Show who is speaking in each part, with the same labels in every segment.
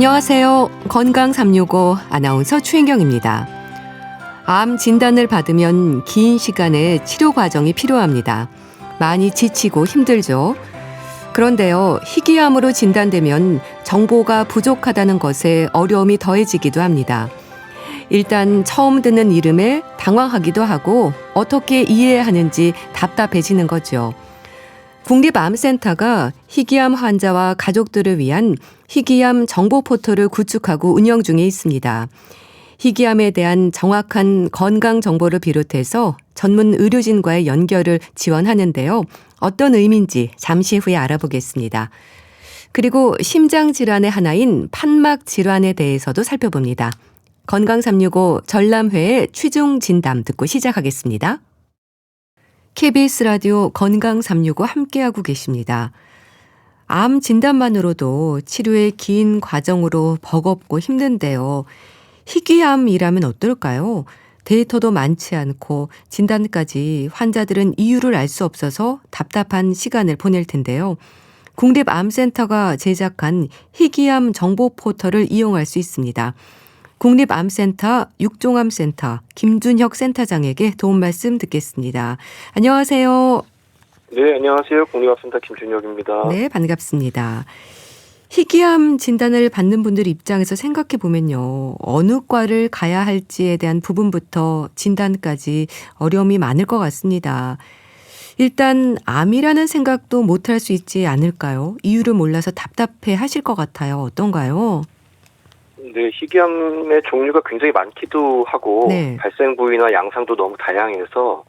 Speaker 1: 안녕하세요. 건강 365 아나운서 추인경입니다. 암 진단을 받으면 긴 시간의 치료 과정이 필요합니다. 많이 지치고 힘들죠. 그런데요, 희귀암으로 진단되면 정보가 부족하다는 것에 어려움이 더해지기도 합니다. 일단 처음 듣는 이름에 당황하기도 하고 어떻게 이해해야 하는지 답답해지는 거죠. 국립암센터가 희귀암 환자와 가족들을 위한 희귀암 정보 포털을 구축하고 운영 중에 있습니다. 희귀암에 대한 정확한 건강 정보를 비롯해서 전문 의료진과의 연결을 지원하는데요. 어떤 의미인지 잠시 후에 알아보겠습니다. 그리고 심장 질환의 하나인 판막 질환에 대해서도 살펴봅니다. 건강 365 전람회의 취중 진담 듣고 시작하겠습니다. KBS 라디오 건강 365 함께하고 계십니다. 암 진단만으로도 치료의 긴 과정으로 버겁고 힘든데요. 희귀암이라면 어떨까요? 데이터도 많지 않고 진단까지 환자들은 이유를 알 수 없어서 답답한 시간을 보낼 텐데요. 국립암센터가 제작한 희귀암 정보 포털을 이용할 수 있습니다. 국립암센터 육종암센터 김준혁 센터장에게 도움 말씀 듣겠습니다. 안녕하세요.
Speaker 2: 네, 안녕하세요. 국립암센터 김준혁입니다.
Speaker 1: 네, 반갑습니다. 희귀암 진단을 받는 분들 입장에서 생각해 보면요. 어느 과를 가야 할지에 대한 부분부터 진단까지 어려움이 많을 것 같습니다. 일단 암이라는 생각도 못할 수 있지 않을까요? 이유를 몰라서 답답해 하실 것 같아요. 어떤가요?
Speaker 2: 네, 희귀암의 종류가 굉장히 많기도 하고
Speaker 1: 네.
Speaker 2: 발생 부위나 양상도 너무 다양해서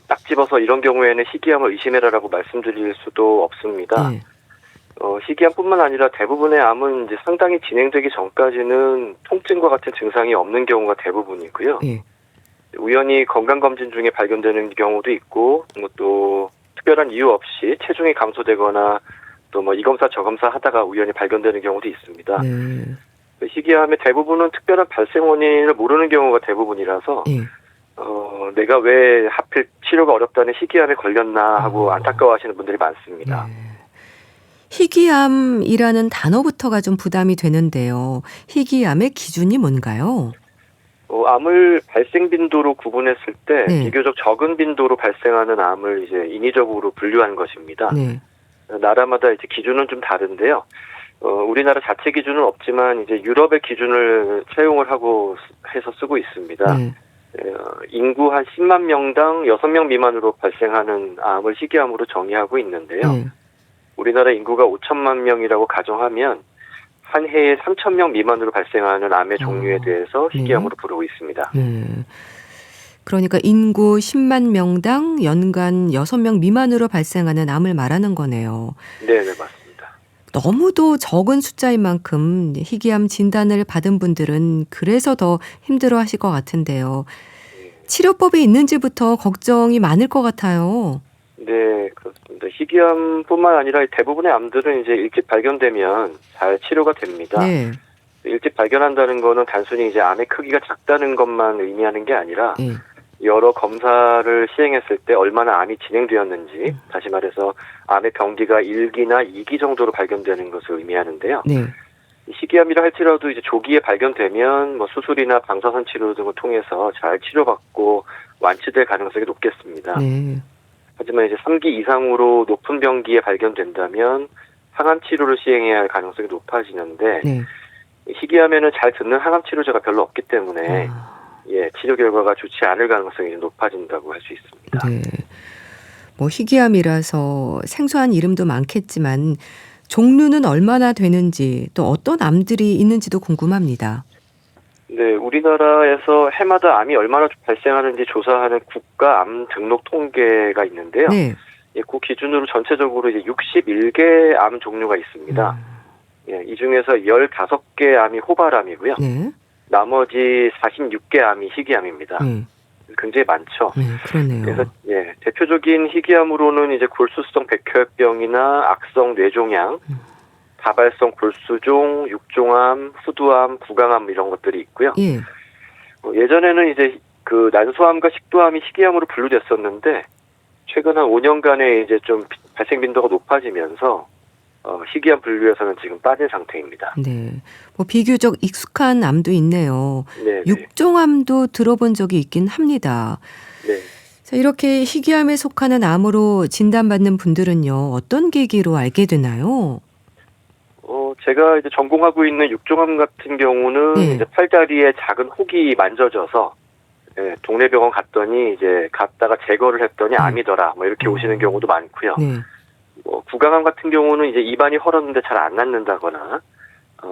Speaker 2: 딱 집어서 이런 경우에는 희귀암을 의심해라라고 말씀드릴 수도 없습니다.
Speaker 1: 네.
Speaker 2: 희귀암뿐만 아니라 대부분의 암은 이제 상당히 진행되기 전까지는 통증과 같은 증상이 없는 경우가 대부분이고요.
Speaker 1: 네.
Speaker 2: 우연히 건강검진 중에 발견되는 경우도 있고, 또 특별한 이유 없이 체중이 감소되거나 또 이 검사 저 검사 하다가 우연히 발견되는 경우도 있습니다.
Speaker 1: 네.
Speaker 2: 희귀암의 대부분은 특별한 발생 원인을 모르는 경우가 대부분이라서
Speaker 1: 네.
Speaker 2: 내가 왜 하필 치료가 어렵다는 희귀암에 걸렸나 하고 안타까워하시는 분들이 많습니다.
Speaker 1: 네. 희귀암이라는 단어부터가 좀 부담이 되는데요. 희귀암의 기준이 뭔가요?
Speaker 2: 암을 발생 빈도로 구분했을 때
Speaker 1: 네.
Speaker 2: 비교적 적은 빈도로 발생하는 암을 이제 인위적으로 분류한 것입니다.
Speaker 1: 네.
Speaker 2: 나라마다 이제 기준은 좀 다른데요. 우리나라 자체 기준은 없지만 이제 유럽의 기준을 채용을 하고 해서 쓰고 있습니다.
Speaker 1: 네.
Speaker 2: 인구 한 10만 명당 6명 미만으로 발생하는 암을 희귀암으로 정의하고 있는데요.
Speaker 1: 네.
Speaker 2: 우리나라 인구가 5천만 명이라고 가정하면 한 해에 3천 명 미만으로 발생하는 암의 종류에 대해서 희귀암으로 부르고 있습니다.
Speaker 1: 네. 그러니까 인구 10만 명당 연간 6명 미만으로 발생하는 암을 말하는 거네요.
Speaker 2: 네, 맞습니다.
Speaker 1: 너무도 적은 숫자인 만큼 희귀암 진단을 받은 분들은 그래서 더 힘들어하실 것 같은데요. 치료법이 있는지부터 걱정이 많을 것 같아요.
Speaker 2: 네, 그렇습니다. 희귀암뿐만 아니라 대부분의 암들은 이제 일찍 발견되면 잘 치료가 됩니다.
Speaker 1: 네.
Speaker 2: 일찍 발견한다는 거는 단순히 이제 암의 크기가 작다는 것만 의미하는 게 아니라
Speaker 1: 네.
Speaker 2: 여러 검사를 시행했을 때 얼마나 암이 진행되었는지, 다시 말해서 암의 병기가 1기나 2기 정도로 발견되는 것을 의미하는데요.
Speaker 1: 네.
Speaker 2: 희귀암이라 할지라도 이제 조기에 발견되면 수술이나 방사선 치료 등을 통해서 잘 치료받고 완치될 가능성이 높겠습니다.
Speaker 1: 네.
Speaker 2: 하지만 이제 3기 이상으로 높은 병기에 발견된다면 항암 치료를 시행해야 할 가능성이 높아지는데
Speaker 1: 네.
Speaker 2: 희귀암에는 잘 듣는 항암 치료제가 별로 없기 때문에 치료 결과가 좋지 않을 가능성이 높아진다고 할 수 있습니다.
Speaker 1: 네. 희귀암이라서 생소한 이름도 많겠지만 종류는 얼마나 되는지 또 어떤 암들이 있는지도 궁금합니다.
Speaker 2: 네, 우리나라에서 해마다 암이 얼마나 발생하는지 조사하는 국가 암 등록 통계가 있는데요.
Speaker 1: 네.
Speaker 2: 그 기준으로 전체적으로 이제 61개 암 종류가 있습니다. 이 중에서 15개 암이 호발암이고요.
Speaker 1: 네.
Speaker 2: 나머지 46개 암이 희귀암입니다. 굉장히 많죠.
Speaker 1: 그러네요.
Speaker 2: 그래서 대표적인 희귀암으로는 이제 골수성 백혈병이나 악성 뇌종양, 다발성 골수종, 육종암, 후두암, 구강암 이런 것들이 있고요.
Speaker 1: 예.
Speaker 2: 예전에는 이제 그 난소암과 식도암이 희귀암으로 분류됐었는데 최근 한 5년간에 이제 좀 발생 빈도가 높아지면서 희귀암 분류에서는 지금 빠진 상태입니다.
Speaker 1: 네. 뭐 비교적 익숙한 암도 있네요.
Speaker 2: 네, 네.
Speaker 1: 육종암도 들어본 적이 있긴 합니다.
Speaker 2: 네.
Speaker 1: 자, 이렇게 희귀암에 속하는 암으로 진단받는 분들은요, 어떤 계기로 알게 되나요?
Speaker 2: 제가 이제 전공하고 있는 육종암 같은 경우는
Speaker 1: 네.
Speaker 2: 이제 팔다리에 작은 혹이 만져져서 동네 병원 갔더니 이제 갔다가 제거를 했더니 암이더라. 뭐 이렇게 오시는 경우도 많고요.
Speaker 1: 네.
Speaker 2: 구강암 같은 경우는 이제 입안이 헐었는데 잘 안 낫는다거나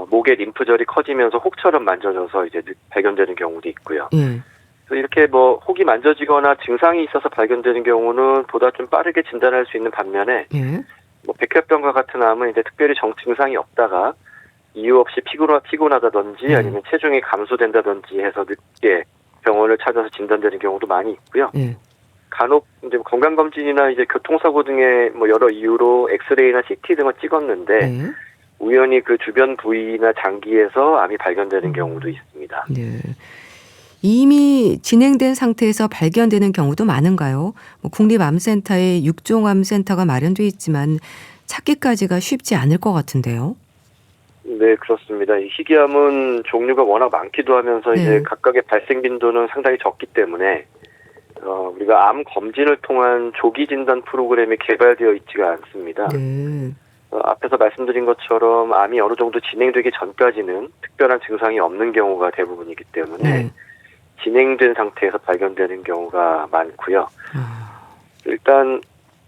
Speaker 2: 목에 림프절이 커지면서 혹처럼 만져져서 이제 발견되는 경우도 있고요.
Speaker 1: 예.
Speaker 2: 그래서 이렇게 혹이 만져지거나 증상이 있어서 발견되는 경우는 보다 좀 빠르게 진단할 수 있는 반면에
Speaker 1: 예.
Speaker 2: 백혈병과 같은 암은 이제 특별히 증상이 없다가 이유 없이 피곤하다든지 아니면 체중이 감소된다든지 해서 늦게 병원을 찾아서 진단되는 경우도 많이 있고요.
Speaker 1: 예.
Speaker 2: 간혹 이제 건강검진이나 이제 교통사고 등의 여러 이유로 엑스레이나 CT 등을 찍었는데
Speaker 1: 네.
Speaker 2: 우연히 그 주변 부위나 장기에서 암이 발견되는 경우도 있습니다.
Speaker 1: 네. 이미 진행된 상태에서 발견되는 경우도 많은가요? 국립암센터에 육종암센터가 마련돼 있지만 찾기까지가 쉽지 않을 것 같은데요.
Speaker 2: 네, 그렇습니다. 이 희귀암은 종류가 워낙 많기도 하면서 이제 각각의 발생 빈도는 상당히 적기 때문에 우리가 암 검진을 통한 조기 진단 프로그램이 개발되어 있지가 않습니다.
Speaker 1: 네.
Speaker 2: 앞에서 말씀드린 것처럼 암이 어느 정도 진행되기 전까지는 특별한 증상이 없는 경우가 대부분이기 때문에
Speaker 1: 네.
Speaker 2: 진행된 상태에서 발견되는 경우가 많고요. 일단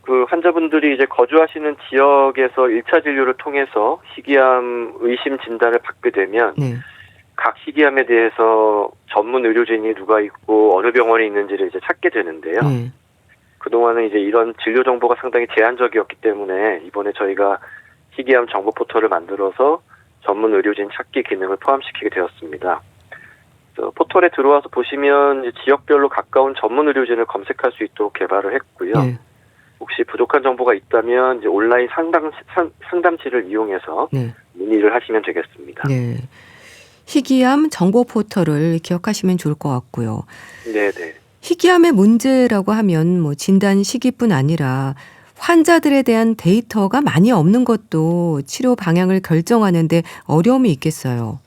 Speaker 2: 그 환자분들이 이제 거주하시는 지역에서 1차 진료를 통해서 희귀암 의심 진단을 받게 되면
Speaker 1: 네.
Speaker 2: 각 희귀암에 대해서 전문 의료진이 누가 있고 어느 병원에 있는지를 이제 찾게 되는데요.
Speaker 1: 네.
Speaker 2: 그동안은 이제 이런 진료 정보가 상당히 제한적이었기 때문에 이번에 저희가 희귀암 정보 포털을 만들어서 전문 의료진 찾기 기능을 포함시키게 되었습니다. 포털에 들어와서 보시면 이제 지역별로 가까운 전문 의료진을 검색할 수 있도록 개발을 했고요.
Speaker 1: 네.
Speaker 2: 혹시 부족한 정보가 있다면 이제 온라인 상담실을 이용해서
Speaker 1: 네.
Speaker 2: 문의를 하시면 되겠습니다.
Speaker 1: 네. 희귀암 정보 포털을 기억하시면 좋을 것 같고요.
Speaker 2: 네네.
Speaker 1: 희귀암의 문제라고 하면 진단 시기뿐 아니라 환자들에 대한 데이터가 많이 없는 것도 치료 방향을 결정하는데 어려움이 있겠어요.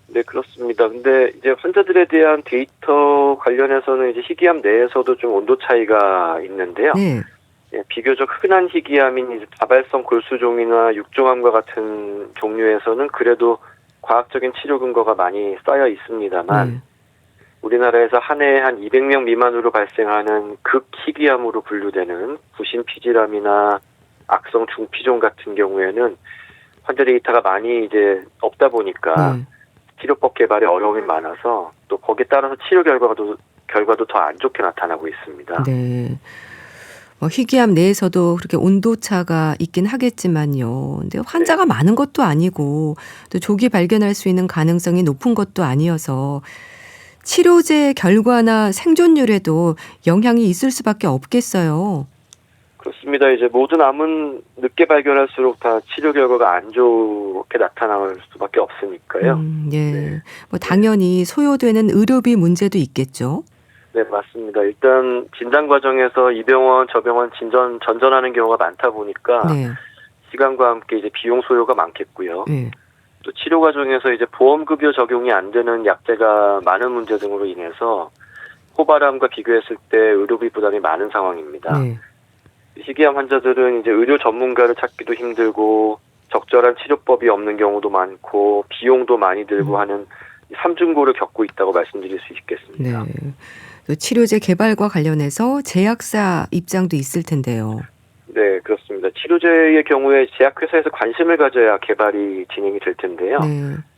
Speaker 2: 네, 그렇습니다. 근데 이제 환자들에 대한 데이터 관련해서는 이제 희귀암 내에서도 좀 온도 차이가 있는데요.
Speaker 1: 네.
Speaker 2: 비교적 흔한 희귀암인 이제 다발성 골수종이나 육종암과 같은 종류에서는 그래도 과학적인 치료 근거가 많이 쌓여 있습니다만 우리나라에서 한 해에 한 200명 미만으로 발생하는 극희귀암으로 분류되는 부신피질암이나 악성 중피종 같은 경우에는 환자 데이터가 많이 이제 없다 보니까 치료법 개발에 어려움이 많아서 또 거기에 따라서 치료 결과도 더 안 좋게 나타나고 있습니다.
Speaker 1: 네. 희귀암 내에서도 그렇게 온도차가 있긴 하겠지만요. 근데 환자가 많은 것도 아니고 또 조기 발견할 수 있는 가능성이 높은 것도 아니어서 치료제 결과나 생존율에도 영향이 있을 수밖에 없겠어요.
Speaker 2: 그렇습니다. 이제 모든 암은 늦게 발견할수록 다 치료 결과가 안 좋게 나타날 수밖에 없으니까요.
Speaker 1: 네. 당연히 소요되는 의료비 문제도 있겠죠.
Speaker 2: 네, 맞습니다. 일단 진단 과정에서 이 병원 저 병원 전전하는 경우가 많다 보니까 시간과 함께 이제 비용 소요가 많겠고요. 또 치료 과정에서 이제 보험급여 적용이 안 되는 약제가 많은 문제 등으로 인해서 호발암과 비교했을 때 의료비 부담이 많은 상황입니다. 희귀암 환자들은 이제 의료 전문가를 찾기도 힘들고 적절한 치료법이 없는 경우도 많고 비용도 많이 들고 하는 삼중고를 겪고 있다고 말씀드릴 수 있겠습니다.
Speaker 1: 네. 또 치료제 개발과 관련해서 제약사 입장도 있을 텐데요.
Speaker 2: 네, 그렇습니다. 치료제의 경우에 제약회사에서 관심을 가져야 개발이 진행이 될 텐데요.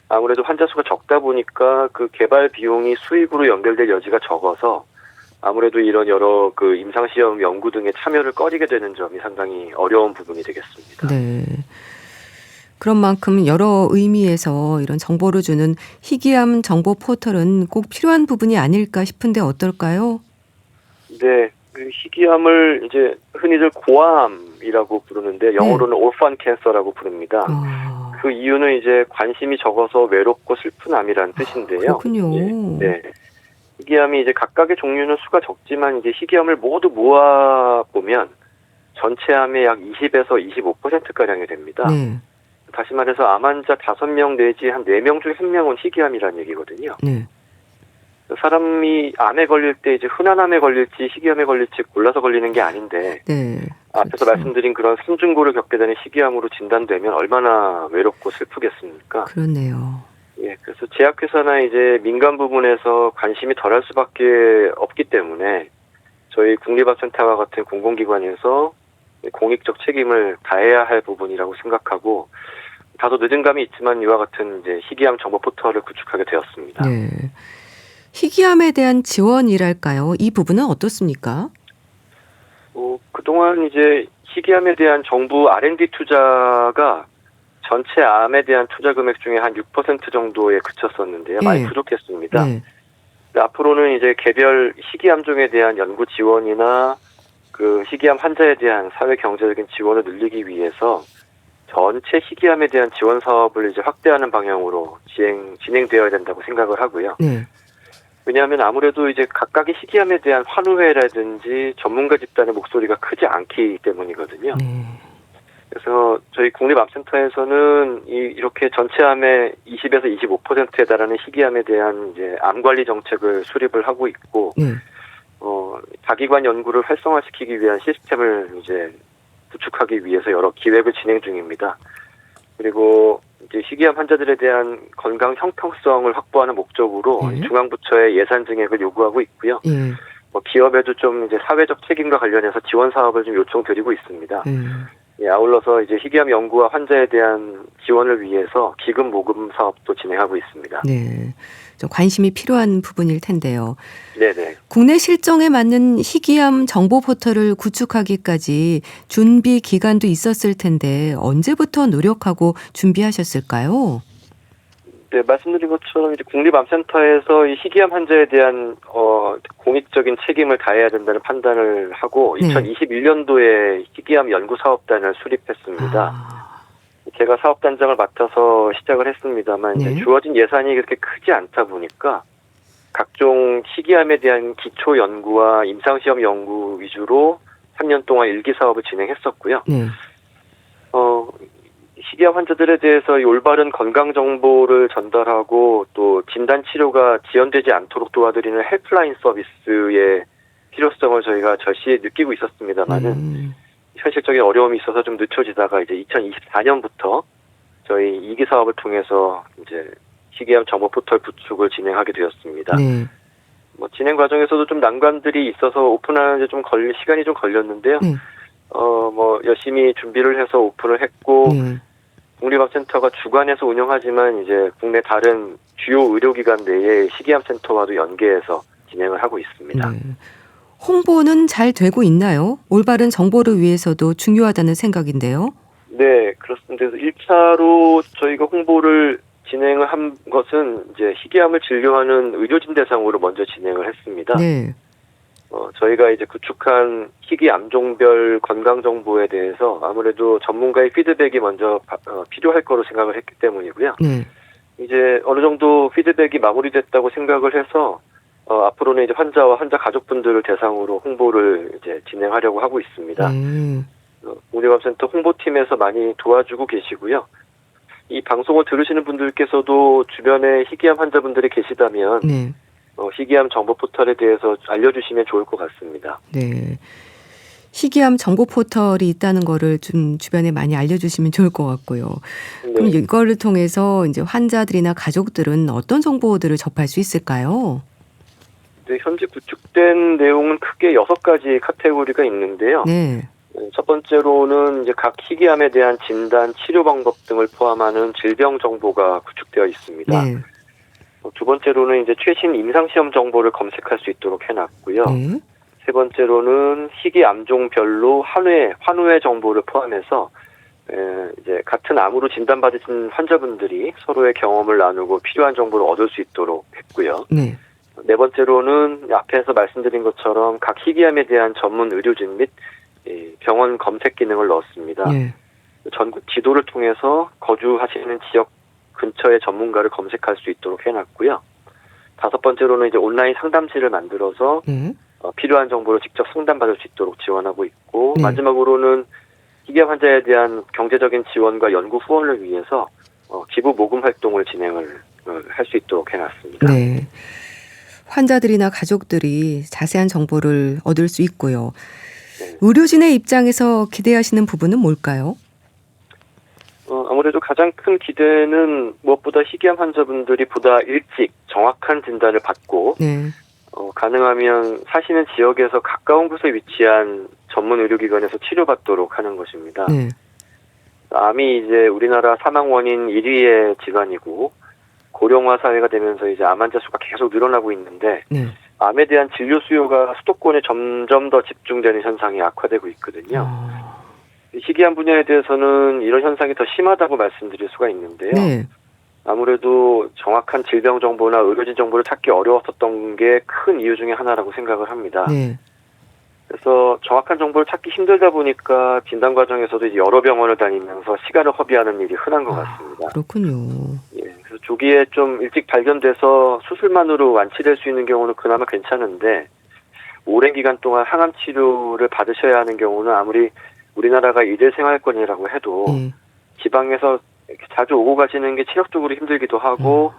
Speaker 2: 아무래도 환자 수가 적다 보니까 그 개발 비용이 수익으로 연결될 여지가 적어서 아무래도 이런 여러 그 임상시험 연구 등에 참여를 꺼리게 되는 점이 상당히 어려운 부분이 되겠습니다.
Speaker 1: 네. 그런 만큼 여러 의미에서 이런 정보를 주는 희귀암 정보 포털은 꼭 필요한 부분이 아닐까 싶은데 어떨까요?
Speaker 2: 네. 그 희귀암을 이제 흔히들 고암이라고 부르는데 영어로는 orphan cancer라고 부릅니다. 그 이유는 이제 관심이 적어서 외롭고 슬픈 암이라는 뜻인데요.
Speaker 1: 그렇군요.
Speaker 2: 네. 희귀암이 이제 각각의 종류는 수가 적지만 이제 희귀암을 모두 모아 보면 전체 암의 약 20에서 25%가량이 됩니다.
Speaker 1: 네.
Speaker 2: 다시 말해서 암 환자 5명 내지 한 4명 중에 1명은 희귀암이라는 얘기거든요.
Speaker 1: 네.
Speaker 2: 사람이 암에 걸릴 때 이제 흔한 암에 걸릴지 희귀암에 걸릴지 골라서 걸리는 게 아닌데
Speaker 1: 네.
Speaker 2: 앞에서
Speaker 1: 그렇죠.
Speaker 2: 말씀드린 그런 승중고를 겪게 되는 희귀암으로 진단되면 얼마나 외롭고 슬프겠습니까?
Speaker 1: 그렇네요.
Speaker 2: 예, 그래서 제약회사나 이제 민간 부분에서 관심이 덜할 수밖에 없기 때문에 저희 국립암센터와 같은 공공기관에서 공익적 책임을 다해야 할 부분이라고 생각하고 다소 늦은 감이 있지만 이와 같은 이제 희귀암 정보 포털을 구축하게 되었습니다.
Speaker 1: 네. 희귀암에 대한 지원이랄까요? 이 부분은 어떻습니까?
Speaker 2: 그동안 이제 희귀암에 대한 정부 R&D 투자가 전체 암에 대한 투자 금액 중에 한 6% 정도에 그쳤었는데요. 많이 부족했습니다.
Speaker 1: 네.
Speaker 2: 앞으로는 이제 개별 희귀암종에 대한 연구 지원이나 그 희귀암 환자에 대한 사회 경제적인 지원을 늘리기 위해서 전체 희귀암에 대한 지원 사업을 이제 확대하는 방향으로 진행되어야 된다고 생각을 하고요.
Speaker 1: 네.
Speaker 2: 왜냐하면 아무래도 이제 각각의 희귀암에 대한 환우회라든지 전문가 집단의 목소리가 크지 않기 때문이거든요.
Speaker 1: 네.
Speaker 2: 그래서 저희 국립암센터에서는 이렇게 전체 암의 20에서 25%에 달하는 희귀암에 대한 이제 암 관리 정책을 수립을 하고 있고,
Speaker 1: 네.
Speaker 2: 다기관 연구를 활성화시키기 위한 시스템을 이제 구축하기 위해서 여러 기획을 진행 중입니다. 그리고 이제 희귀암 환자들에 대한 건강 형평성을 확보하는 목적으로 중앙부처의 예산 증액을 요구하고 있고요. 기업에도 좀 이제 사회적 책임과 관련해서 지원 사업을 좀 요청드리고 있습니다. 아울러서 이제 희귀암 연구와 환자에 대한 지원을 위해서 기금 모금 사업도 진행하고 있습니다.
Speaker 1: 네, 좀 관심이 필요한 부분일 텐데요.
Speaker 2: 네네.
Speaker 1: 국내 실정에 맞는 희귀암 정보 포털을 구축하기까지 준비 기간도 있었을 텐데 언제부터 노력하고 준비하셨을까요?
Speaker 2: 네, 말씀드린 것처럼 이제 국립암센터에서 이 희귀암 환자에 대한 공익적인 책임을 다해야 된다는 판단을 하고 2021년도에 희귀암 연구 사업단을 수립했습니다. 제가 사업단장을 맡아서 시작을 했습니다만 이제 주어진 예산이 그렇게 크지 않다 보니까 각종 희귀암에 대한 기초 연구와 임상시험 연구 위주로 3년 동안 일기 사업을 진행했었고요. 희귀암 환자들에 대해서 올바른 건강 정보를 전달하고 또 진단 치료가 지연되지 않도록 도와드리는 헬프라인 서비스의 필요성을 저희가 절실히 느끼고 있었습니다만은 현실적인 어려움이 있어서 좀 늦춰지다가 이제 2024년부터 저희 2기 사업을 통해서 이제 희귀암 정보 포털 구축을 진행하게 되었습니다. 진행 과정에서도 좀 난관들이 있어서 오픈하는데 좀 시간이 좀 걸렸는데요. 열심히 준비를 해서 오픈을 했고 국립암센터가 주관해서 운영하지만 이제 국내 다른 주요 의료기관 내에 희귀암 센터와도 연계해서 진행을 하고 있습니다.
Speaker 1: 홍보는 잘 되고 있나요? 올바른 정보를 위해서도 중요하다는 생각인데요.
Speaker 2: 네, 그렇습니다. 그래서 1차로 저희가 홍보를 진행을 한 것은 이제 희귀암을 진료하는 의료진 대상으로 먼저 진행을 했습니다.
Speaker 1: 네.
Speaker 2: 저희가 이제 구축한 희귀 암종별 건강 정보에 대해서 아무래도 전문가의 피드백이 먼저 필요할 거로 생각을 했기 때문이고요. 이제 어느 정도 피드백이 마무리됐다고 생각을 해서 앞으로는 이제 환자와 환자 가족분들을 대상으로 홍보를 이제 진행하려고 하고 있습니다. 국립암센터 홍보팀에서 많이 도와주고 계시고요. 이 방송을 들으시는 분들께서도 주변에 희귀암 환자분들이 계시다면 희귀암 정보 포털에 대해서 알려주시면 좋을 것 같습니다.
Speaker 1: 네, 희귀암 정보 포털이 있다는 거를 좀 주변에 많이 알려주시면 좋을 것 같고요. 그럼 이거를 통해서 이제 환자들이나 가족들은 어떤 정보들을 접할 수 있을까요?
Speaker 2: 네, 현재 구축된 내용은 크게 6가지 카테고리가 있는데요. 첫 번째로는 이제 각 희귀암에 대한 진단, 치료 방법 등을 포함하는 질병 정보가 구축되어 있습니다. 두 번째로는 이제 최신 임상시험 정보를 검색할 수 있도록 해놨고요. 세 번째로는 희귀 암종별로 환우회 정보를 포함해서 이제 같은 암으로 진단받으신 환자분들이 서로의 경험을 나누고 필요한 정보를 얻을 수 있도록 했고요. 네 번째로는 앞에서 말씀드린 것처럼 각 희귀암에 대한 전문 의료진 및 병원 검색 기능을 넣었습니다. 전국 지도를 통해서 거주하시는 지역 근처의 전문가를 검색할 수 있도록 해놨고요. 다섯 번째로는 이제 온라인 상담실을 만들어서 필요한 정보를 직접 상담받을 수 있도록 지원하고 있고
Speaker 1: 네.
Speaker 2: 마지막으로는 희귀암 환자에 대한 경제적인 지원과 연구 후원을 위해서 기부 모금 활동을 진행을 할 수 있도록 해놨습니다.
Speaker 1: 네. 환자들이나 가족들이 자세한 정보를 얻을 수 있고요.
Speaker 2: 네.
Speaker 1: 의료진의 입장에서 기대하시는 부분은 뭘까요?
Speaker 2: 아무래도 가장 큰 기대는 무엇보다 희귀암 환자분들이 보다 일찍 정확한 진단을 받고
Speaker 1: 네.
Speaker 2: 가능하면 사시는 지역에서 가까운 곳에 위치한 전문 의료기관에서 치료받도록 하는 것입니다.
Speaker 1: 네.
Speaker 2: 암이 이제 우리나라 사망 원인 1위의 질환이고 고령화 사회가 되면서 이제 암 환자 수가 계속 늘어나고 있는데
Speaker 1: 네.
Speaker 2: 암에 대한 진료 수요가 수도권에 점점 더 집중되는 현상이 악화되고 있거든요. 희귀암 분야에 대해서는 이런 현상이 더 심하다고 말씀드릴 수가 있는데요.
Speaker 1: 네.
Speaker 2: 아무래도 정확한 질병 정보나 의료진 정보를 찾기 어려웠었던 게 큰 이유 중에 하나라고 생각을 합니다.
Speaker 1: 네.
Speaker 2: 그래서 정확한 정보를 찾기 힘들다 보니까 진단 과정에서도 이제 여러 병원을 다니면서 시간을 허비하는 일이 흔한 것 같습니다.
Speaker 1: 그렇군요.
Speaker 2: 예, 그래서 조기에 좀 일찍 발견돼서 수술만으로 완치될 수 있는 경우는 그나마 괜찮은데 오랜 기간 동안 항암 치료를 받으셔야 하는 경우는 아무리 우리나라가 일일 생활권이라고 해도 지방에서 자주 오고 가시는 게 체력적으로 힘들기도 하고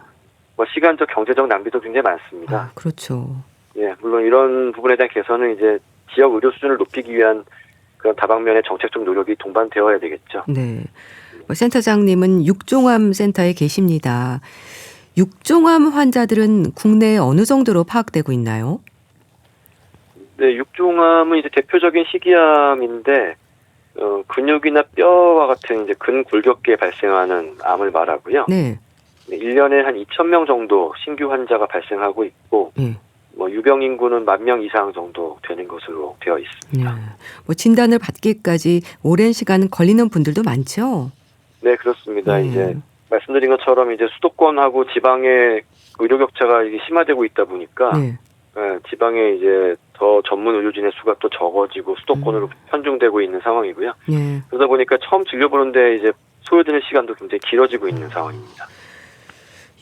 Speaker 2: 시간적 경제적 낭비도 굉장히 많습니다.
Speaker 1: 그렇죠.
Speaker 2: 예, 물론 이런 부분에 대한 개선은 이제 지역 의료 수준을 높이기 위한 그런 다방면의 정책적 노력이 동반되어야 되겠죠.
Speaker 1: 네. 센터장님은 육종암 센터에 계십니다. 육종암 환자들은 국내에 어느 정도로 파악되고 있나요?
Speaker 2: 네, 육종암은 이제 대표적인 희귀암인데 근육이나 뼈와 같은 이제 근골격계에 발생하는 암을 말하고요.
Speaker 1: 네.
Speaker 2: 1년에 한 2,000명 정도 신규 환자가 발생하고 있고 유병 인구는 10,000명 이상 정도 되는 것으로 되어 있습니다.
Speaker 1: 진단을 받기까지 오랜 시간 걸리는 분들도 많죠?
Speaker 2: 네, 그렇습니다. 이제 말씀드린 것처럼 이제 수도권하고 지방의 의료 격차가 이게 심화되고 있다 보니까 지방에 이제 더 전문 의료진의 수가 또 적어지고 수도권으로 편중되고 있는 상황이고요. 그러다 보니까 처음 진료 보는데 이제 소요되는 시간도 굉장히 길어지고 있는 상황입니다.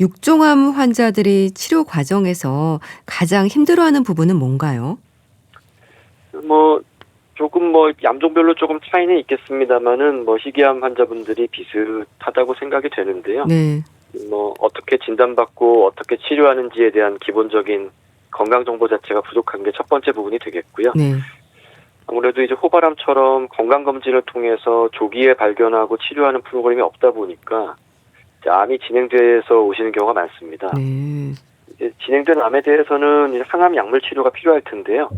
Speaker 1: 육종암 환자들이 치료 과정에서 가장 힘들어하는 부분은 뭔가요?
Speaker 2: 조금 암종별로 조금 차이는 있겠습니다만은 희귀암 환자분들이 비슷하다고 생각이 되는데요.
Speaker 1: 네.
Speaker 2: 어떻게 진단받고 어떻게 치료하는지에 대한 기본적인 건강 정보 자체가 부족한 게 첫 번째 부분이 되겠고요.
Speaker 1: 네.
Speaker 2: 아무래도 이제 호발암처럼 건강 검진을 통해서 조기에 발견하고 치료하는 프로그램이 없다 보니까 암이 진행돼서 오시는 경우가 많습니다. 이제 진행된 암에 대해서는 이제 항암 약물 치료가 필요할 텐데요.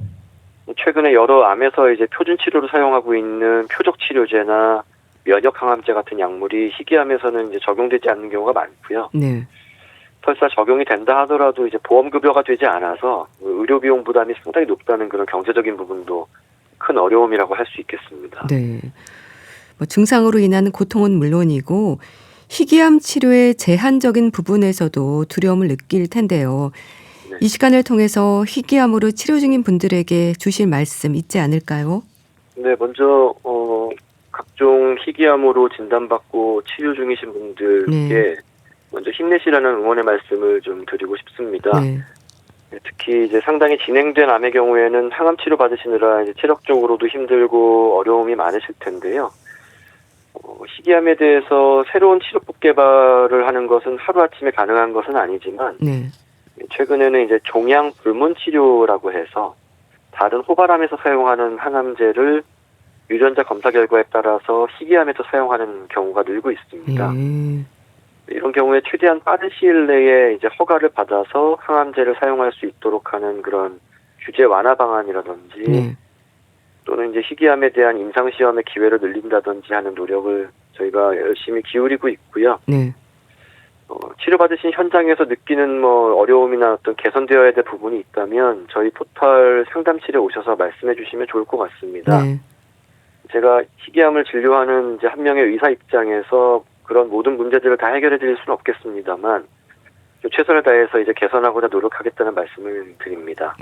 Speaker 2: 최근에 여러 암에서 이제 표준 치료로 사용하고 있는 표적 치료제나 면역 항암제 같은 약물이 희귀암에서는 이제 적용되지 않는 경우가 많고요. 설사 적용이 된다 하더라도 이제 보험급여가 되지 않아서 의료 비용 부담이 상당히 높다는 그런 경제적인 부분도 큰 어려움이라고 할 수 있겠습니다.
Speaker 1: 네. 증상으로 인한 고통은 물론이고 희귀암 치료의 제한적인 부분에서도 두려움을 느낄 텐데요. 이 시간을 통해서 희귀암으로 치료 중인 분들에게 주실 말씀 있지 않을까요?
Speaker 2: 네, 먼저 각종 희귀암으로 진단받고 치료 중이신 분들께 먼저 힘내시라는 응원의 말씀을 좀 드리고 싶습니다. 특히 이제 상당히 진행된 암의 경우에는 항암 치료 받으시느라 이제 체력적으로도 힘들고 어려움이 많으실 텐데요. 희귀암에 대해서 새로운 치료법 개발을 하는 것은 하루아침에 가능한 것은 아니지만 최근에는 이제 종양 불문 치료라고 해서 다른 호발암에서 사용하는 항암제를 유전자 검사 결과에 따라서 희귀암에도 사용하는 경우가 늘고 있습니다. 이런 경우에 최대한 빠른 시일 내에 이제 허가를 받아서 항암제를 사용할 수 있도록 하는 그런 규제 완화 방안이라든지 또는 이제 희귀암에 대한 임상 시험의 기회를 늘린다든지 하는 노력을 저희가 열심히 기울이고 있고요. 치료받으신 현장에서 느끼는 어려움이나 어떤 개선되어야 될 부분이 있다면 저희 포털 상담실에 오셔서 말씀해 주시면 좋을 것 같습니다. 제가 희귀암을 진료하는 이제 한 명의 의사 입장에서 그런 모든 문제들을 다 해결해 드릴 수는 없겠습니다만 최선을 다해서 이제 개선하고자 노력하겠다는 말씀을 드립니다.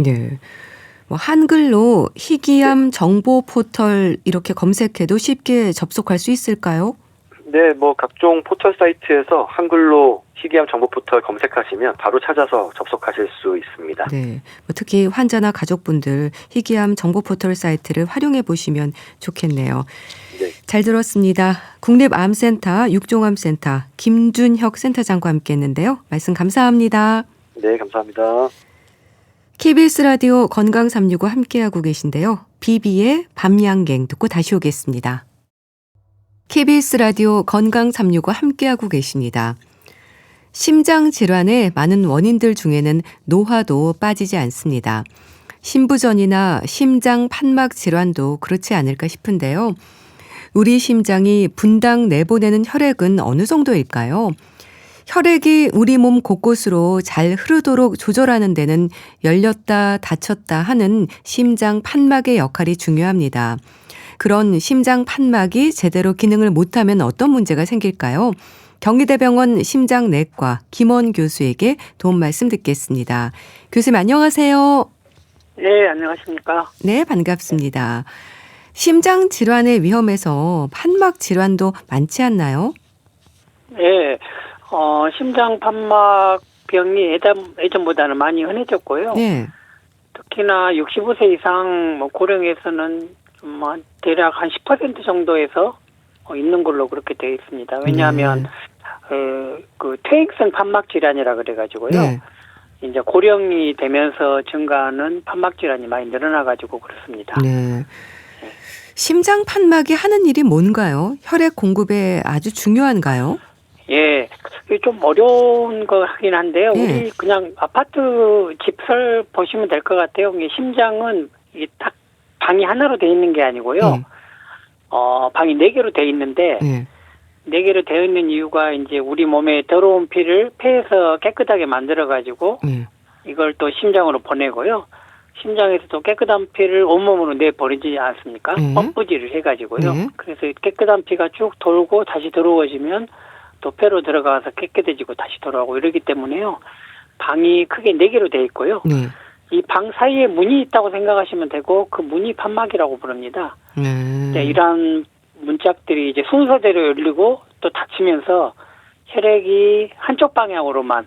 Speaker 1: 한글로 희귀암 정보 포털 이렇게 검색해도 쉽게 접속할 수 있을까요?
Speaker 2: 네, 뭐 각종 포털 사이트에서 한글로 희귀암 정보 포털 검색하시면 바로 찾아서 접속하실 수 있습니다.
Speaker 1: 네, 특히 환자나 가족분들 희귀암 정보 포털 사이트를 활용해 보시면 좋겠네요.
Speaker 2: 네.
Speaker 1: 잘 들었습니다. 국립암센터 육종암센터 김준혁 센터장과 함께했는데요. 말씀 감사합니다.
Speaker 2: 네, 감사합니다.
Speaker 1: KBS 라디오 건강 365 함께하고 계신데요. 비비의 밤양갱 듣고 다시 오겠습니다. KBS 라디오 건강 365 함께하고 계십니다. 심장 질환의 많은 원인들 중에는 노화도 빠지지 않습니다. 심부전이나 심장 판막 질환도 그렇지 않을까 싶은데요. 우리 심장이 분당 내보내는 혈액은 어느 정도일까요? 혈액이 우리 몸 곳곳으로 잘 흐르도록 조절하는 데는 열렸다 닫혔다 하는 심장 판막의 역할이 중요합니다. 그런 심장 판막이 제대로 기능을 못하면 어떤 문제가 생길까요? 경희대병원 심장내과 김원 교수에게 도움 말씀 듣겠습니다. 교수님 안녕하세요.
Speaker 3: 네, 안녕하십니까.
Speaker 1: 네, 반갑습니다. 심장 질환의 위험에서 판막 질환도 많지 않나요?
Speaker 3: 네, 심장 판막병이 예전보다는 많이 흔해졌고요.
Speaker 1: 네.
Speaker 3: 특히나 65세 이상 고령에서는 대략 한 10% 정도에서 있는 걸로 그렇게 되어 있습니다. 왜냐하면 그 퇴행성 판막 질환이라 그래가지고요.
Speaker 1: 네.
Speaker 3: 이제 고령이 되면서 증가하는 판막 질환이 많이 늘어나가지고 그렇습니다.
Speaker 1: 네. 심장 판막이 하는 일이 뭔가요? 혈액 공급에 아주 중요한가요?
Speaker 3: 예, 좀 어려운 거 하긴 한데요.
Speaker 1: 예.
Speaker 3: 우리 그냥 아파트 집설 보시면 될 것 같아요. 이게 심장은 이게 딱 방이 하나로 돼 있는 게 아니고요.
Speaker 1: 예.
Speaker 3: 방이 4개로 돼 있는데
Speaker 1: 예.
Speaker 3: 4개로 되어 있는 이유가 이제 우리 몸에 더러운 피를 폐에서 깨끗하게 만들어 가지고
Speaker 1: 예.
Speaker 3: 이걸 또 심장으로 보내고요. 심장에서도 깨끗한 피를 온몸으로 내보내지 않습니까? 펌프질을 해가지고요. 그래서 깨끗한 피가 쭉 돌고 다시 더러워지면 또 폐로 들어가서 깨끗해지고 다시 돌아오고 이러기 때문에요. 방이 크게 4개로 되어 있고요. 이 방 사이에 문이 있다고 생각하시면 되고 그 문이 판막이라고 부릅니다. 이제 이러한 문짝들이 이제 순서대로 열리고 또 닫히면서 혈액이 한쪽 방향으로만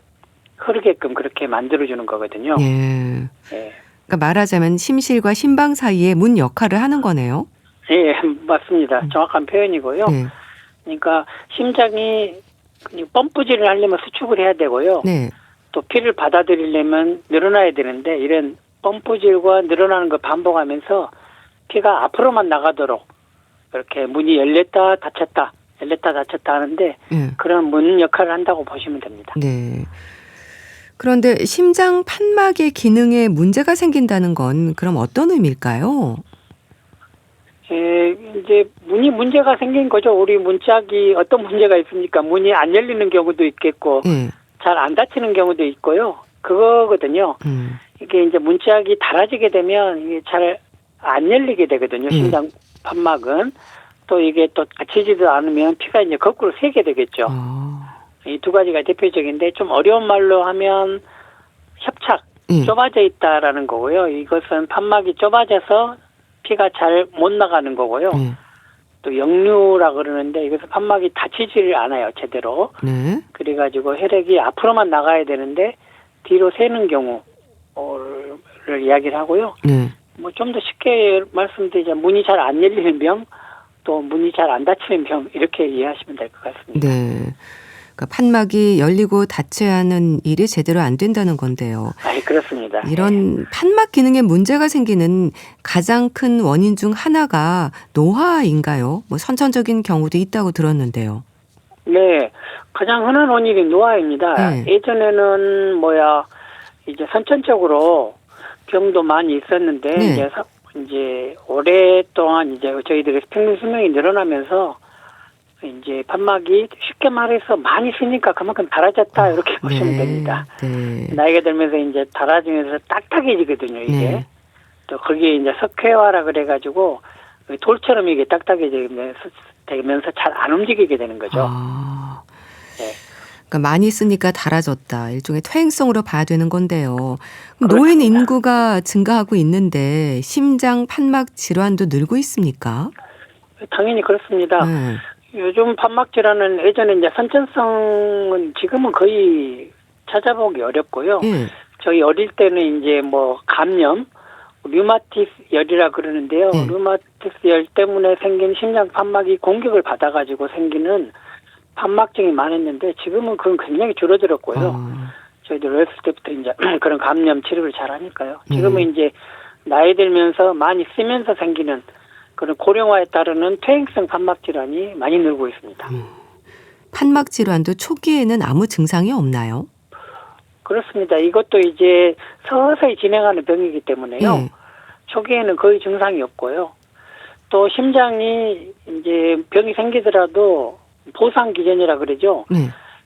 Speaker 3: 흐르게끔 그렇게 만들어주는 거거든요.
Speaker 1: 예.
Speaker 3: 예.
Speaker 1: 그러니까 말하자면 심실과 심방 사이에 문 역할을 하는 거네요.
Speaker 3: 예, 맞습니다. 정확한 표현이고요.
Speaker 1: 네.
Speaker 3: 그러니까 심장이 펌프질을 하려면 수축을 해야 되고요.
Speaker 1: 네.
Speaker 3: 또 피를 받아들이려면 늘어나야 되는데 이런 펌프질과 늘어나는 걸 반복하면서 피가 앞으로만 나가도록 이렇게 문이 열렸다 닫혔다 하는데 그런 문 역할을 한다고 보시면 됩니다.
Speaker 1: 네. 그런데 심장 판막의 기능에 문제가 생긴다는 건 그럼 어떤 의미일까요?
Speaker 3: 예, 이제 문제가 생긴 거죠. 우리 문짝이 어떤 문제가 있습니까? 문이 안 열리는 경우도 있겠고 잘 안 닫히는 경우도 있고요. 그거거든요. 이게 이제 문짝이 닳아지게 되면 이게 잘 안 열리게 되거든요. 심장 판막은. 또 이게 또 닫히지도 않으면 피가 이제 거꾸로 새게 되겠죠. 이 두 가지가 대표적인데 좀 어려운 말로 하면 협착, 좁아져 있다라는 거고요. 이것은 판막이 좁아져서 피가 잘 못 나가는 거고요. 또 역류라 그러는데 이것은 판막이 닫히지를 않아요, 제대로. 그래가지고 혈액이 앞으로만 나가야 되는데 뒤로 새는 경우를 이야기를 하고요. 뭐 좀 더 쉽게 말씀드리자면 문이 잘 안 열리는 병, 또 문이 잘 안 닫히는 병 이렇게 이해하시면 될 것 같습니다.
Speaker 1: 네. 그러니까 판막이 열리고 닫혀야 하는 일이 제대로 안 된다는 건데요.
Speaker 3: 그렇습니다.
Speaker 1: 이런 판막 기능에 문제가 생기는 가장 큰 원인 중 하나가 노화인가요? 뭐 선천적인 경우도 있다고 들었는데요.
Speaker 3: 네, 가장 흔한 원인이 노화입니다. 예전에는 이제 선천적으로 병도 많이 있었는데 이제 오랫동안 이제 저희들의 평균 수명이 늘어나면서 이제 판막이 쉽게 말해서 많이 쓰니까 그만큼 닳아졌다 이렇게 보시면 됩니다. 나이가 들면서 이제 닳아지면서 딱딱해지거든요, 이게. 또 거기에 이제 석회화라 그래가지고 돌처럼 이게 딱딱해지면서 잘 안 움직이게 되는 거죠.
Speaker 1: 그러니까 많이 쓰니까 닳아졌다. 일종의 퇴행성으로 봐야 되는 건데요.
Speaker 3: 그렇습니다.
Speaker 1: 노인 인구가 증가하고 있는데 심장 판막 질환도 늘고 있습니까?
Speaker 3: 당연히 그렇습니다. 요즘 판막 질환은 예전에 이제 선천성은 지금은 거의 찾아보기 어렵고요. 저희 어릴 때는 이제 뭐 감염, 류마티스 열이라 그러는데요. 류마티스 열 때문에 생긴 심장 판막이 공격을 받아가지고 생기는 판막증이 많았는데 지금은 그건 굉장히 줄어들었고요. 저희들 어렸을 때부터 이제 그런 감염 치료를 잘 하니까요. 지금은 이제 나이 들면서 많이 쓰면서 생기는 그런 고령화에 따르는 퇴행성 판막 질환이 많이 늘고 있습니다.
Speaker 1: 판막 질환도 초기에는 아무 증상이 없나요?
Speaker 3: 그렇습니다. 이것도 이제 서서히 진행하는 병이기 때문에요. 초기에는 거의 증상이 없고요. 또 심장이 이제 병이 생기더라도 보상 기전이라 그러죠.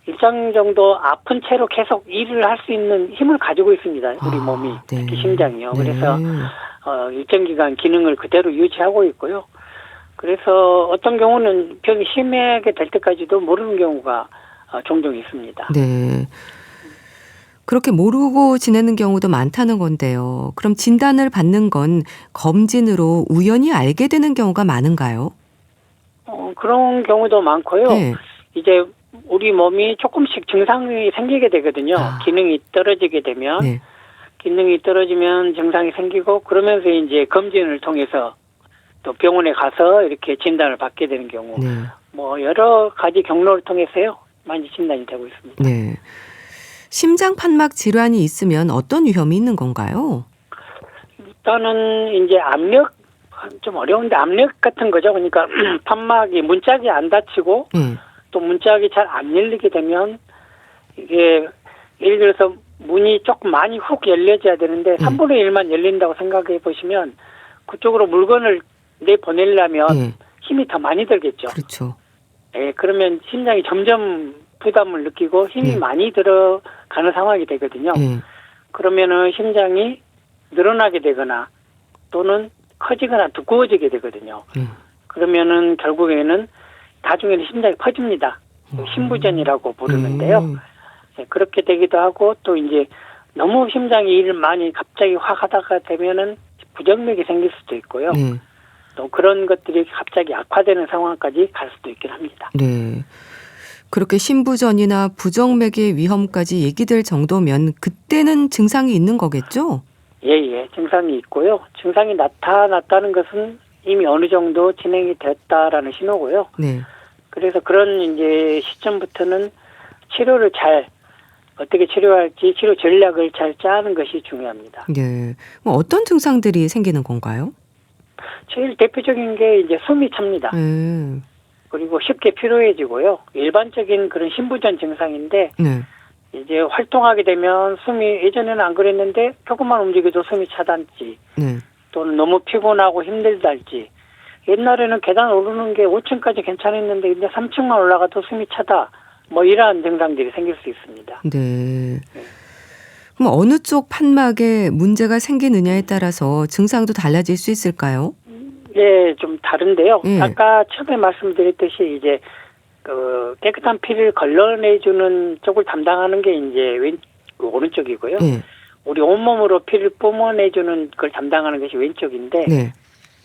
Speaker 3: 일정 정도 아픈 채로 계속 일을 할 수 있는 힘을 가지고 있습니다. 우리 몸이. 특히 심장이요. 그래서 일정 기간 기능을 그대로 유지하고 있고요. 그래서 어떤 경우는 병이 심하게 될 때까지도 모르는 경우가 종종 있습니다.
Speaker 1: 네. 그렇게 모르고 지내는 경우도 많다는 건데요. 그럼 진단을 받는 건 검진으로 우연히 알게 되는 경우가 많은가요?
Speaker 3: 그런 경우도 많고요. 이제 우리 몸이 조금씩 증상이 생기게 되거든요. 기능이 떨어지게 되면. 기능이 떨어지면 증상이 생기고 그러면서 이제 검진을 통해서 또 병원에 가서 이렇게 진단을 받게 되는 경우. 뭐 여러 가지 경로를 통해서요. 많이 진단이 되고 있습니다.
Speaker 1: 네. 심장 판막 질환이 있으면 어떤 위험이 있는 건가요?
Speaker 3: 일단은 이제 압력, 좀 어려운데 압력 같은 거죠. 그러니까 판막이 문짝이 안 닫히고 또 문짝이 잘 안 열리게 되면 이게 예를 들어서 문이 조금 많이 훅 열려져야 되는데 3분의 1만 열린다고 생각해 보시면 그쪽으로 물건을 내보내려면 힘이 더 많이 들겠죠.
Speaker 1: 그렇죠.
Speaker 3: 네, 그러면 심장이 점점 부담을 느끼고 힘이 많이 들어가는 상황이 되거든요. 그러면은 심장이 늘어나게 되거나 또는 커지거나 두꺼워지게 되거든요. 그러면은 결국에는 나중에는 심장이 퍼집니다. 심부전이라고 부르는데요. 네, 그렇게 되기도 하고 또 이제 너무 심장이 일을 많이 갑자기 확 하다가 되면은 부정맥이 생길 수도 있고요. 또 그런 것들이 갑자기 악화되는 상황까지 갈 수도 있긴 합니다.
Speaker 1: 네. 그렇게 심부전이나 부정맥의 위험까지 얘기될 정도면 그때는 증상이 있는 거겠죠?
Speaker 3: 예. 증상이 있고요. 증상이 나타났다는 것은 이미 어느 정도 진행이 됐다라는 신호고요. 그래서 그런 이제 시점부터는 치료를 어떻게 치료할지 치료 전략을 잘 짜는 것이 중요합니다.
Speaker 1: 네. 어떤 증상들이 생기는 건가요?
Speaker 3: 제일 대표적인 게 이제 숨이 찹니다. 그리고 쉽게 피로해지고요. 일반적인 그런 심부전 증상인데 이제 활동하게 되면 숨이 예전에는 안 그랬는데 조금만 움직여도 숨이 차단지 또는 너무 피곤하고 힘들달지 옛날에는 계단 오르는 게 5층까지 괜찮았는데 이제 3층만 올라가도 숨이 차다. 뭐 이러한 증상들이 생길 수 있습니다.
Speaker 1: 네. 그럼 어느 쪽 판막에 문제가 생기느냐에 따라서 증상도 달라질 수 있을까요?
Speaker 3: 네, 좀 다른데요. 아까 처음에 말씀드렸듯이 이제 그 깨끗한 피를 걸러내주는 쪽을 담당하는 게 이제 오른쪽이고요. 우리 온몸으로 피를 뿜어내주는 걸 담당하는 것이 왼쪽인데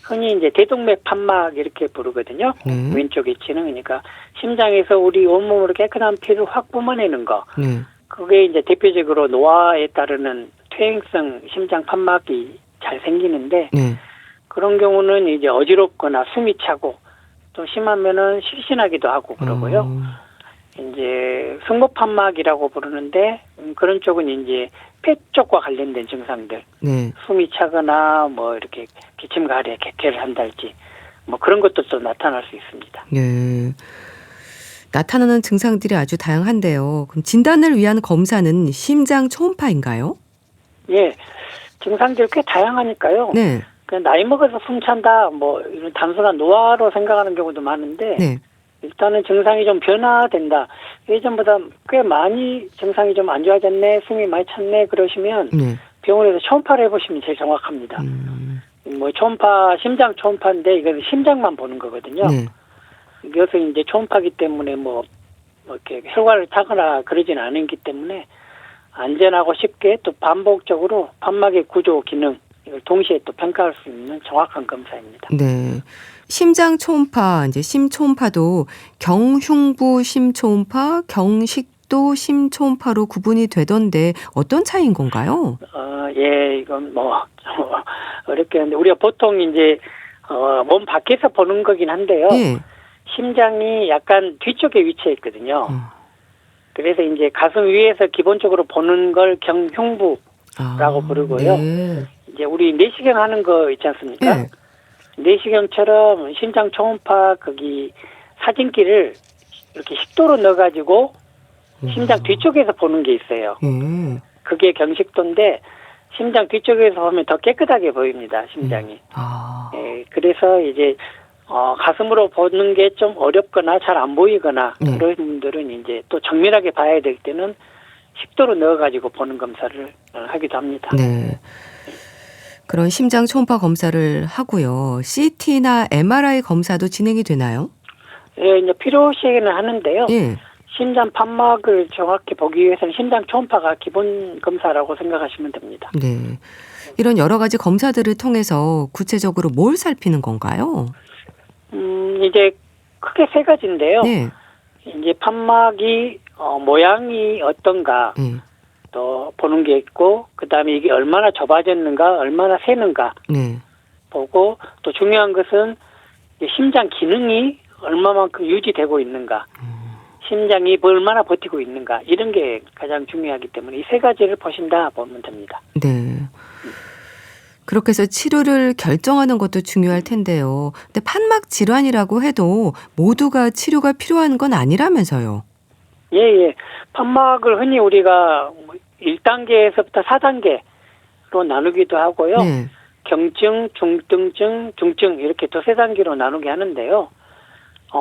Speaker 3: 흔히 이제 대동맥 판막 이렇게 부르거든요. 왼쪽 위치는 그러니까 심장에서 우리 온몸으로 깨끗한 피를 확 뿜어내는 거. 그게 이제 대표적으로 노화에 따르는 퇴행성 심장 판막이 잘 생기는데 그런 경우는 이제 어지럽거나 숨이 차고 또 심하면은 실신하기도 하고 그러고요. 이제 승모판막이라고 부르는데 그런 쪽은 이제 폐 쪽과 관련된 증상들, 숨이 차거나 뭐 이렇게 기침가래 객회를 한달지 뭐 그런 것도 또 나타날 수 있습니다.
Speaker 1: 네. 나타나는 증상들이 아주 다양한데요. 그럼 진단을 위한 검사는 심장 초음파인가요?
Speaker 3: 예, 증상들이 꽤 다양하니까요. 그냥 나이 먹어서 숨 찬다, 뭐 이런 단순한 노화로 생각하는 경우도 많은데 일단은 증상이 좀 변화된다. 예전보다 꽤 많이 증상이 좀 안 좋아졌네, 숨이 많이 찼네 그러시면 병원에서 초음파를 해보시면 제일 정확합니다. 뭐 초음파, 심장 초음파인데 이건 심장만 보는 거거든요. 이것은 이제 초음파기 때문에 뭐 이렇게 혈관을 타거나 그러진 않기 때문에 안전하고 쉽게 또 반복적으로 판막의 구조 기능 이걸 동시에 또 평가할 수 있는 정확한 검사입니다.
Speaker 1: 네. 심장 초음파, 이제 심초음파도 경흉부 심초음파, 경식도 심초음파로 구분이 되던데 어떤 차이인 건가요?
Speaker 3: 예, 이건 어렵게 하는데 우리가 보통 이제 몸 밖에서 보는 거긴 한데요.
Speaker 1: 예.
Speaker 3: 심장이 약간 뒤쪽에 위치해 있거든요. 그래서 이제 가슴 위에서 기본적으로 보는 걸 경흉부라고 부르고요.
Speaker 1: 네.
Speaker 3: 이제 우리 내시경 하는 거 있지 않습니까?
Speaker 1: 네.
Speaker 3: 내시경처럼 심장 초음파 거기 사진기를 이렇게 식도로 넣어가지고 심장 뒤쪽에서 보는 게 있어요. 그게 경식도인데 심장 뒤쪽에서 보면 더 깨끗하게 보입니다. 심장이. 예, 그래서 이제 가슴으로 보는 게 좀 어렵거나 잘 안 보이거나 그런 분들은 이제 또 정밀하게 봐야 될 때는 식도로 넣어가지고 보는 검사를 하기도 합니다.
Speaker 1: 네. 그런 심장 초음파 검사를 하고요. CT나 MRI 검사도 진행이 되나요?
Speaker 3: 예, 이제 필요 시에는 하는데요.
Speaker 1: 예.
Speaker 3: 심장 판막을 정확히 보기 위해서는 심장 초음파가 기본 검사라고 생각하시면 됩니다.
Speaker 1: 네. 이런 여러 가지 검사들을 통해서 구체적으로 뭘 살피는 건가요?
Speaker 3: 이제 크게 세 가지인데요.
Speaker 1: 네.
Speaker 3: 이제 판막이 모양이 어떤가 또 보는 게 있고, 그다음에 이게 얼마나 좁아졌는가, 얼마나 새는가 보고, 또 중요한 것은 심장 기능이 얼마만큼 유지되고 있는가, 심장이 얼마나 버티고 있는가, 이런 게 가장 중요하기 때문에 이 세 가지를 보신다 보면 됩니다.
Speaker 1: 네. 그렇게 해서 치료를 결정하는 것도 중요할 텐데요. 근데 판막 질환이라고 해도 모두가 치료가 필요한 건 아니라면서요.
Speaker 3: 예. 판막을 흔히 우리가 1단계에서부터 4단계로 나누기도 하고요.
Speaker 1: 네.
Speaker 3: 경증, 중등증, 중증 이렇게 또 세 단계로 나누게 하는데요.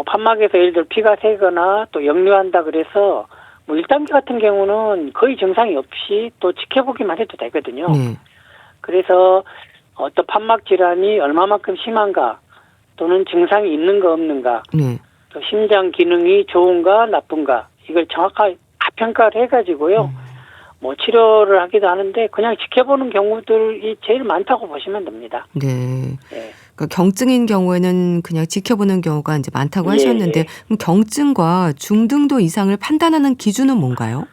Speaker 3: 판막에서 예를 들어 피가 새거나 또 역류한다 그래서 1단계 같은 경우는 거의 증상이 없이 또 지켜보기만 해도 되거든요. 그래서 어떤 판막 질환이 얼마만큼 심한가, 또는 증상이 있는가 없는가, 또 심장 기능이 좋은가 나쁜가, 이걸 정확하게 평가를 해가지고요. 치료를 하기도 하는데 그냥 지켜보는 경우들이 제일 많다고 보시면 됩니다.
Speaker 1: 네. 그러니까 경증인 경우에는 그냥 지켜보는 경우가 이제 많다고 하셨는데, 그럼 경증과 중등도 이상을 판단하는 기준은 뭔가요?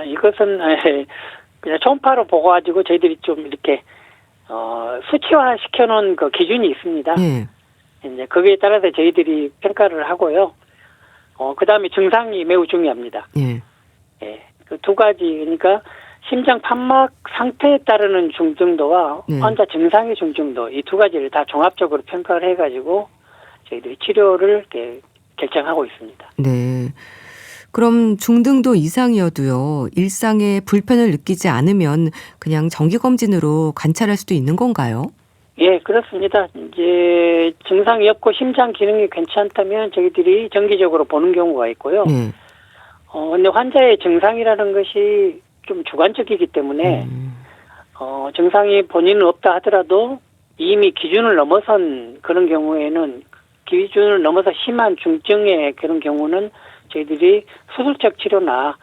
Speaker 3: 이것은 그냥 초음파로 보고가지고 저희들이 좀 이렇게 수치화 시켜놓은 그 기준이 있습니다. 이제 거기에 따라서 저희들이 평가를 하고요. 그다음에 증상이 매우 중요합니다. 그 두 가지, 그러니까 심장 판막 상태에 따르는 중증도와 환자 증상의 중증도, 이 두 가지를 다 종합적으로 평가를 해가지고 저희들이 치료를 이렇게 결정하고 있습니다.
Speaker 1: 네. 그럼 중등도 이상이어도요, 일상에 불편을 느끼지 않으면 그냥 정기검진으로 관찰할 수도 있는 건가요?
Speaker 3: 예, 그렇습니다. 이제 증상이 없고 심장 기능이 괜찮다면 저희들이 정기적으로 보는 경우가 있고요. 근데 환자의 증상이라는 것이 좀 주관적이기 때문에, 증상이 본인은 없다 하더라도 이미 기준을 넘어선 그런 경우에는, 기준을 넘어서 심한 중증의 그런 경우는 저희들이 수술적 치료나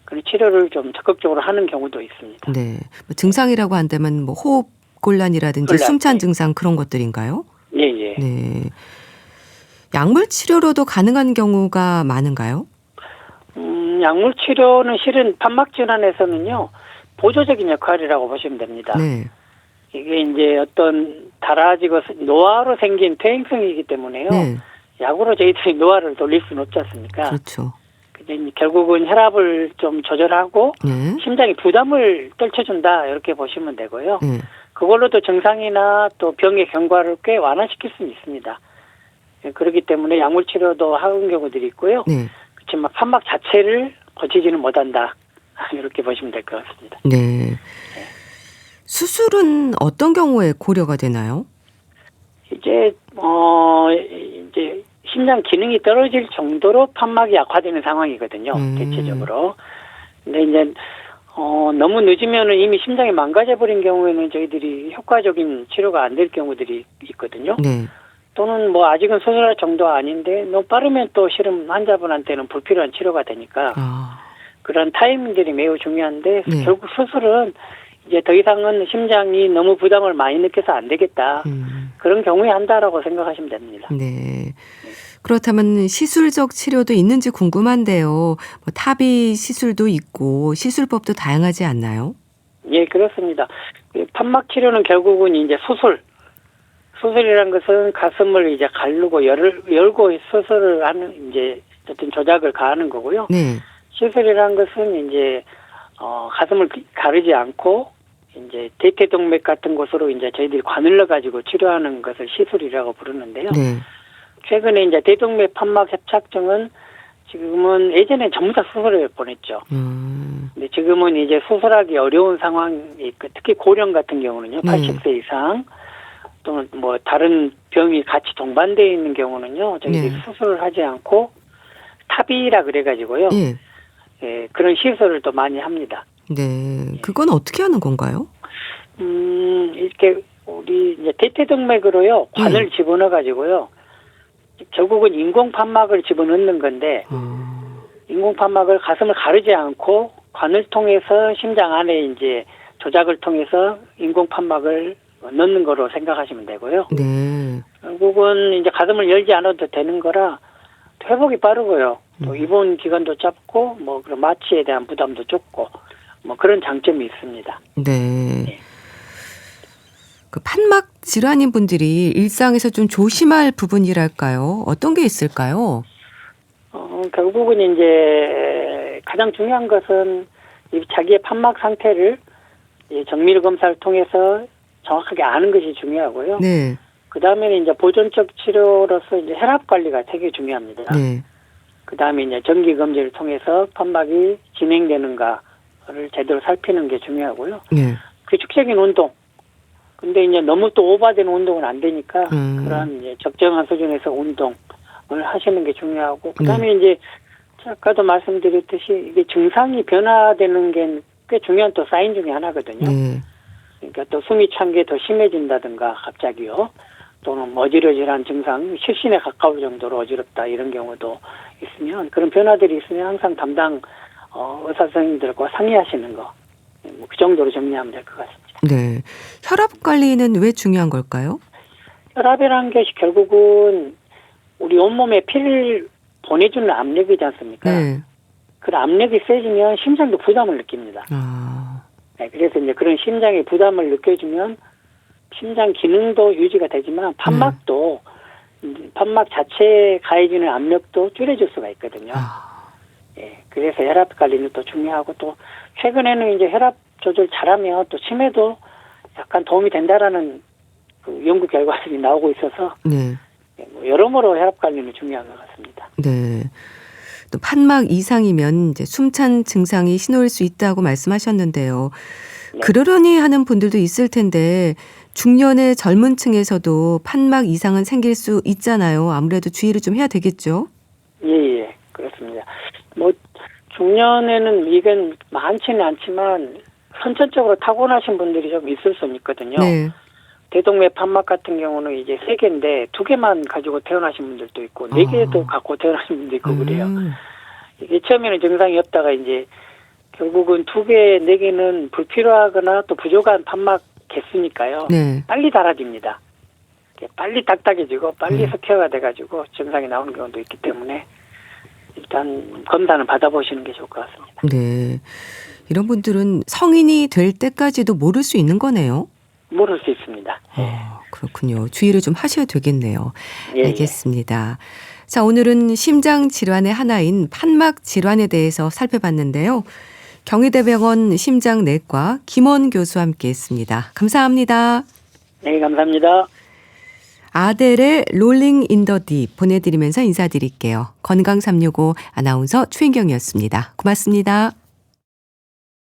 Speaker 3: 그런 치료를 좀 적극적으로 하는 경우도 있습니다.
Speaker 1: 네. 증상이라고 한다면 호흡 곤란이라든지 숨찬 증상 그런 것들인가요?
Speaker 3: 예.
Speaker 1: 네. 약물 치료로도 가능한 경우가 많은가요?
Speaker 3: 약물 치료는 실은 판막 질환에서는요, 보조적인 역할이라고 보시면 됩니다. 이게 이제 어떤 달아지고 노화로 생긴 퇴행성이기 때문에요. 약으로 저희들이 노화를 돌릴 수는 없지 않습니까?
Speaker 1: 그렇죠.
Speaker 3: 근데 결국은 혈압을 좀 조절하고 심장에 부담을 떨쳐준다, 이렇게 보시면 되고요. 그걸로도 증상이나 또 병의 경과를 꽤 완화시킬 수는 있습니다. 그렇기 때문에 약물 치료도 하는 경우들이 있고요. 그렇지만 판막 자체를 고치지는 못한다, 이렇게 보시면 될 것 같습니다.
Speaker 1: 네. 수술은 어떤 경우에 고려가 되나요?
Speaker 3: 이제 심장 기능이 떨어질 정도로 판막이 약화되는 상황이거든요. 대체적으로. 근데 이제 너무 늦으면은 이미 심장이 망가져 버린 경우에는 저희들이 효과적인 치료가 안 될 경우들이 있거든요. 또는 아직은 수술할 정도가 아닌데 너무 빠르면 또 실은 환자분한테는 불필요한 치료가 되니까 그런 타이밍들이 매우 중요한데, 결국 수술은 이제 더 이상은 심장이 너무 부담을 많이 느껴서 안 되겠다. 그런 경우에 한다라고 생각하시면 됩니다.
Speaker 1: 네. 그렇다면 시술적 치료도 있는지 궁금한데요. 뭐 탑이 시술도 있고 시술법도 다양하지 않나요?
Speaker 3: 예, 그렇습니다. 판막 치료는 결국은 이제 수술이란 것은 가슴을 이제 가르고 열고 수술을 하는 이제 어떤 조작을 가하는 거고요.
Speaker 1: 네.
Speaker 3: 시술이란 것은 이제 가슴을 가르지 않고 이제 대퇴동맥 같은 곳으로 이제 저희들이 관을러 가지고 치료하는 것을 시술이라고 부르는데요.
Speaker 1: 네.
Speaker 3: 최근에 이제 대동맥 판막 협착증은 지금은 예전에 전부 다 수술을 보냈죠. 근데 지금은 이제 수술하기 어려운 상황이 있고, 특히 고령 같은 경우는요, 80세 이상 또는 뭐 다른 병이 같이 동반되어 있는 경우는요, 저희들이 수술을 하지 않고 탑이라 그래가지고요. 예, 그런 시술을 또 많이 합니다.
Speaker 1: 네, 그건 어떻게 하는 건가요?
Speaker 3: 이렇게 우리 이제 대퇴동맥으로요, 관을 집어넣어가지고요. 결국은 인공 판막을 집어넣는 건데 인공 판막을 가슴을 가르지 않고 관을 통해서 심장 안에 이제 조작을 통해서 인공 판막을 넣는 거로 생각하시면 되고요.
Speaker 1: 네.
Speaker 3: 결국은 이제 가슴을 열지 않아도 되는 거라 회복이 빠르고요. 또 입원 기간도 짧고 뭐 그런 마취에 대한 부담도 적고 뭐 그런 장점이 있습니다.
Speaker 1: 네. 그 판막 질환인 분들이 일상에서 좀 조심할 부분이랄까요? 어떤 게 있을까요?
Speaker 3: 결국은 이제 가장 중요한 것은 자기의 판막 상태를 정밀 검사를 통해서 정확하게 아는 것이 중요하고요.
Speaker 1: 네.
Speaker 3: 그 다음에는 이제 보존적 치료로서 이제 혈압 관리가 되게 중요합니다.
Speaker 1: 네.
Speaker 3: 그 다음에 이제 정기 검진을 통해서 판막이 진행되는가를 제대로 살피는 게 중요하고요.
Speaker 1: 네.
Speaker 3: 규칙적인 운동. 근데 이제 너무 또 오버된 운동은 안 되니까 그런 이제 적정한 수준에서 운동을 하시는 게 중요하고 그다음에 이제 아까도 말씀드렸듯이 이게 증상이 변화되는 게 꽤 중요한 또 사인 중에 하나거든요. 그러니까 또 숨이 찬 게 더 심해진다든가 갑자기요. 또는 어지러지한 증상, 실신에 가까울 정도로 어지럽다 이런 경우도 있으면 그런 변화들이 있으면 항상 담당 의사 선생님들과 상의하시는 거. 뭐 그 정도로 정리하면 될 것 같습니다.
Speaker 1: 네. 혈압 관리는 왜 중요한 걸까요?
Speaker 3: 혈압이라는 것이 결국은 우리 온몸에 피를 보내주는 압력이지 않습니까?
Speaker 1: 네.
Speaker 3: 그 압력이 세지면 심장도 부담을 느낍니다. 네, 그래서 이제 그런 심장의 부담을 느껴주면 심장 기능도 유지가 되지만 판막도 판막 자체에 가해지는 압력도 줄여줄 수가 있거든요. 예, 그래서 혈압 관리는 또 중요하고 또 최근에는 이제 혈압 조절 잘하면 또 치매도 약간 도움이 된다라는 그 연구 결과들이 나오고 있어서
Speaker 1: 네.
Speaker 3: 뭐 여러모로 혈압 관리는 중요한 것 같습니다.
Speaker 1: 네. 또 판막 이상이면 이제 숨찬 증상이 신호일 수 있다고 말씀하셨는데요.
Speaker 3: 네.
Speaker 1: 그러려니 하는 분들도 있을 텐데 중년의 젊은 층에서도 판막 이상은 생길 수 있잖아요. 아무래도 주의를 좀 해야 되겠죠?
Speaker 3: 예, 그렇습니다. 뭐 중년에는 이건 많지는 않지만 선천적으로 타고나신 분들이 좀 있을 수는 있거든요.
Speaker 1: 네.
Speaker 3: 대동맥 판막 같은 경우는 이제 3개인데 2개만 가지고 태어나신 분들도 있고 4개도 갖고 태어나신 분도 있고 그래요. 이게 처음에는 증상이 없다가 이제 결국은 2개, 4개는 불필요하거나 또 부족한 판막 개수니까요.
Speaker 1: 네.
Speaker 3: 빨리 달아집니다. 빨리 딱딱해지고 빨리 석회가 돼가지고 증상이 나오는 경우도 있기 때문에 일단 검사는 받아보시는 게 좋을 것 같습니다.
Speaker 1: 네. 이런 분들은 성인이 될 때까지도 모를 수 있는 거네요.
Speaker 3: 모를 수 있습니다.
Speaker 1: 그렇군요. 주의를 좀 하셔야 되겠네요.
Speaker 3: 예,
Speaker 1: 알겠습니다. 자, 오늘은 심장 질환의 하나인 판막 질환에 대해서 살펴봤는데요. 경희대병원 심장내과 김원 교수와 함께했습니다. 감사합니다.
Speaker 3: 네, 감사합니다.
Speaker 1: 아델의 롤링 인 더 딥 보내드리면서 인사드릴게요. 건강365 아나운서 최인경이었습니다. 고맙습니다.